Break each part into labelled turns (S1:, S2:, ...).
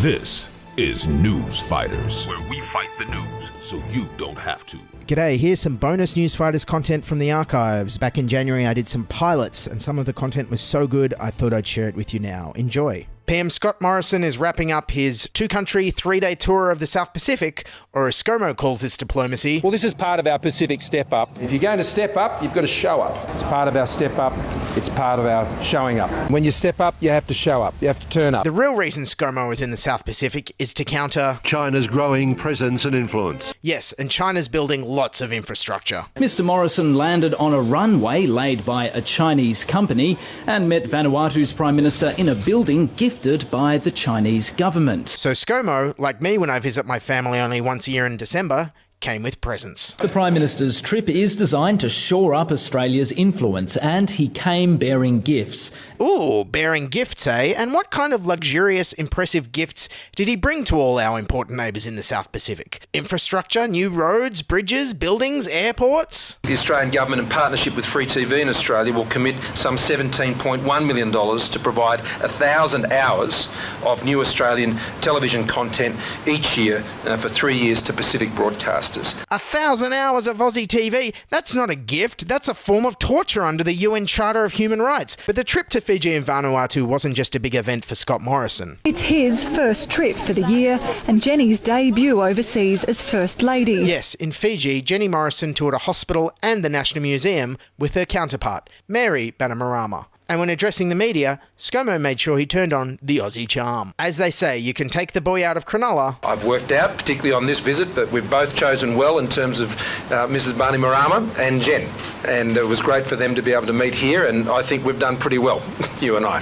S1: This is News Fighters, where we fight the news so you don't have to.
S2: G'day, here's some bonus News Fighters content from the archives. Back in January, I did some pilots, and some of the content was so good, I thought I'd share it with you now. Enjoy. PM Scott Morrison is wrapping up his two-country, three-day tour of the South Pacific, or as ScoMo calls this diplomacy.
S3: Well, this is part of our Pacific step up. If you're going to step up, you've got to show up. It's part of our step up. It's part of our showing up. When you step up, you have to show up. You have to turn up.
S2: The real reason ScoMo is in the South Pacific is to counter
S4: China's growing presence and influence.
S2: Yes, and China's building lots of infrastructure.
S5: Mr. Morrison landed on a runway laid by a Chinese company and met Vanuatu's Prime Minister in a building gifted by the Chinese government.
S2: So ScoMo, like me when I visit my family only once a year in December, came with presents.
S5: The Prime Minister's trip is designed to shore up Australia's influence, and he came bearing gifts.
S2: Ooh, bearing gifts, eh? And what kind of luxurious, impressive gifts did he bring to all our important neighbours in the South Pacific? Infrastructure, new roads, bridges, buildings, airports?
S6: The Australian Government, in partnership with Free TV in Australia, will commit some $17.1 million to provide 1,000 hours of new Australian television content each year for 3 years to Pacific broadcasters.
S2: 1,000 hours of Aussie TV? That's not a gift, that's a form of torture under the UN Charter of Human Rights. But the trip to Fiji and Vanuatu wasn't just a big event for Scott Morrison.
S7: It's his first trip for the year and Jenny's debut overseas as First Lady.
S2: Yes, in Fiji, Jenny Morrison toured a hospital and the National Museum with her counterpart, Mary Bainimarama. And when addressing the media, ScoMo made sure he turned on the Aussie charm. As they say, you can take the boy out of Cronulla.
S6: I've worked out, particularly on this visit, that we've both chosen well in terms of Mrs. Bainimarama and Jen. And it was great for them to be able to meet here, and I think we've done pretty well, you and I.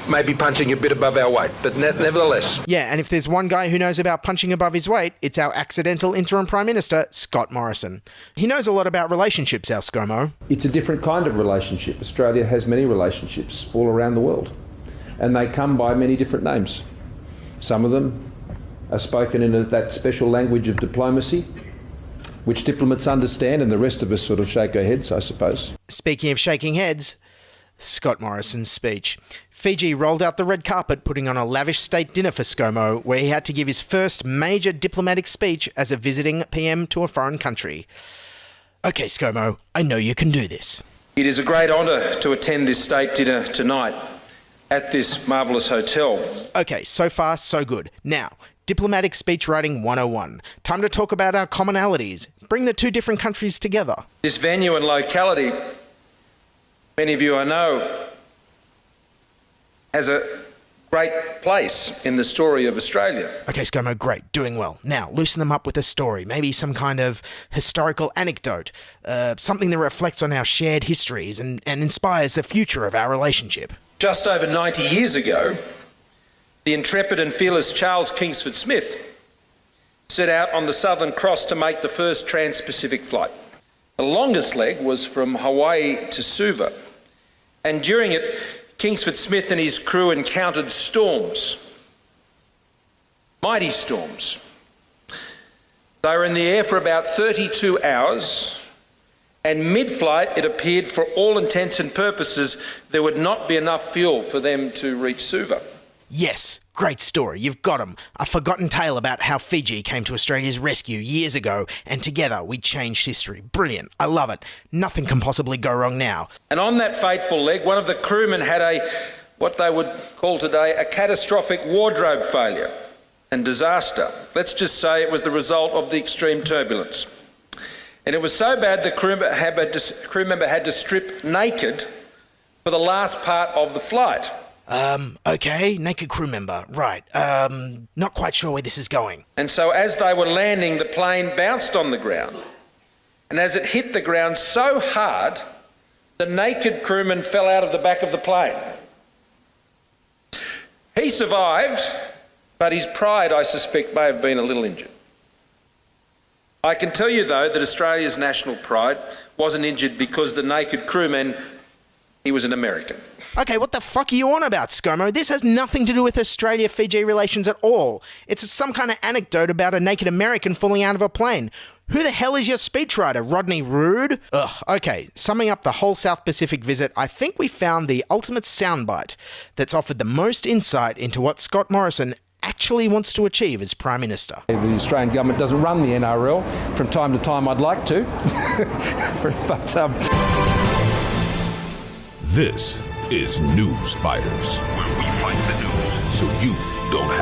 S6: Maybe punching a bit above our weight, but nevertheless.
S2: Yeah, and if there's one guy who knows about punching above his weight, it's our accidental interim Prime Minister, Scott Morrison. He knows a lot about relationships, our ScoMo.
S3: It's a different kind of relationship. Australia has many relationships all around the world, and they come by many different names. Some of them are spoken in that special language of diplomacy, which diplomats understand, and the rest of us sort of shake our heads, I suppose.
S2: Speaking of shaking heads, Scott Morrison's speech. Fiji rolled out the red carpet, putting on a lavish state dinner for ScoMo, where he had to give his first major diplomatic speech as a visiting PM to a foreign country. Okay, ScoMo, I know you can do this.
S6: It is a great honour to attend this state dinner tonight at this marvellous hotel.
S2: Okay, so far, so good. Now, Diplomatic Speech Writing 101. Time to talk about our commonalities. Bring the two different countries together.
S6: This venue and locality, many of you I know, has a great place in the story of Australia.
S2: Okay, ScoMo, great. Doing well. Now, loosen them up with a story. Maybe some kind of historical anecdote. Something that reflects on our shared histories and inspires the future of our relationship.
S6: Just over 90 years ago, the intrepid and fearless Charles Kingsford Smith set out on the Southern Cross to make the first trans-Pacific flight. The longest leg was from Hawaii to Suva, and during it, Kingsford Smith and his crew encountered storms, mighty storms. They were in the air for about 32 hours, and mid-flight it appeared for all intents and purposes there would not be enough fuel for them to reach Suva.
S2: Yes, great story, you've got 'em. A forgotten tale about how Fiji came to Australia's rescue years ago, and together we changed history. Brilliant, I love it. Nothing can possibly go wrong now.
S6: And on that fateful leg, one of the crewmen had what they would call today, a catastrophic wardrobe failure and disaster. Let's just say it was the result of the extreme turbulence. And it was so bad the crew member had to strip naked for the last part of the flight.
S2: Okay, naked crew member, right. Not quite sure where this is going.
S6: And so as they were landing, the plane bounced on the ground. And as it hit the ground so hard, the naked crewman fell out of the back of the plane. He survived, but his pride, I suspect, may have been a little injured. I can tell you, though, that Australia's national pride wasn't injured because the naked crewman, he was an American.
S2: Okay, what the fuck are you on about, ScoMo? This has nothing to do with Australia-Fiji relations at all. It's some kind of anecdote about a naked American falling out of a plane. Who the hell is your speechwriter, Rodney Rude? Ugh, okay, summing up the whole South Pacific visit, I think we found the ultimate soundbite that's offered the most insight into what Scott Morrison actually wants to achieve as Prime Minister.
S3: The Australian government doesn't run the NRL. From time to time I'd like to. but
S1: This is News Fighters, where we fight the news so you don't have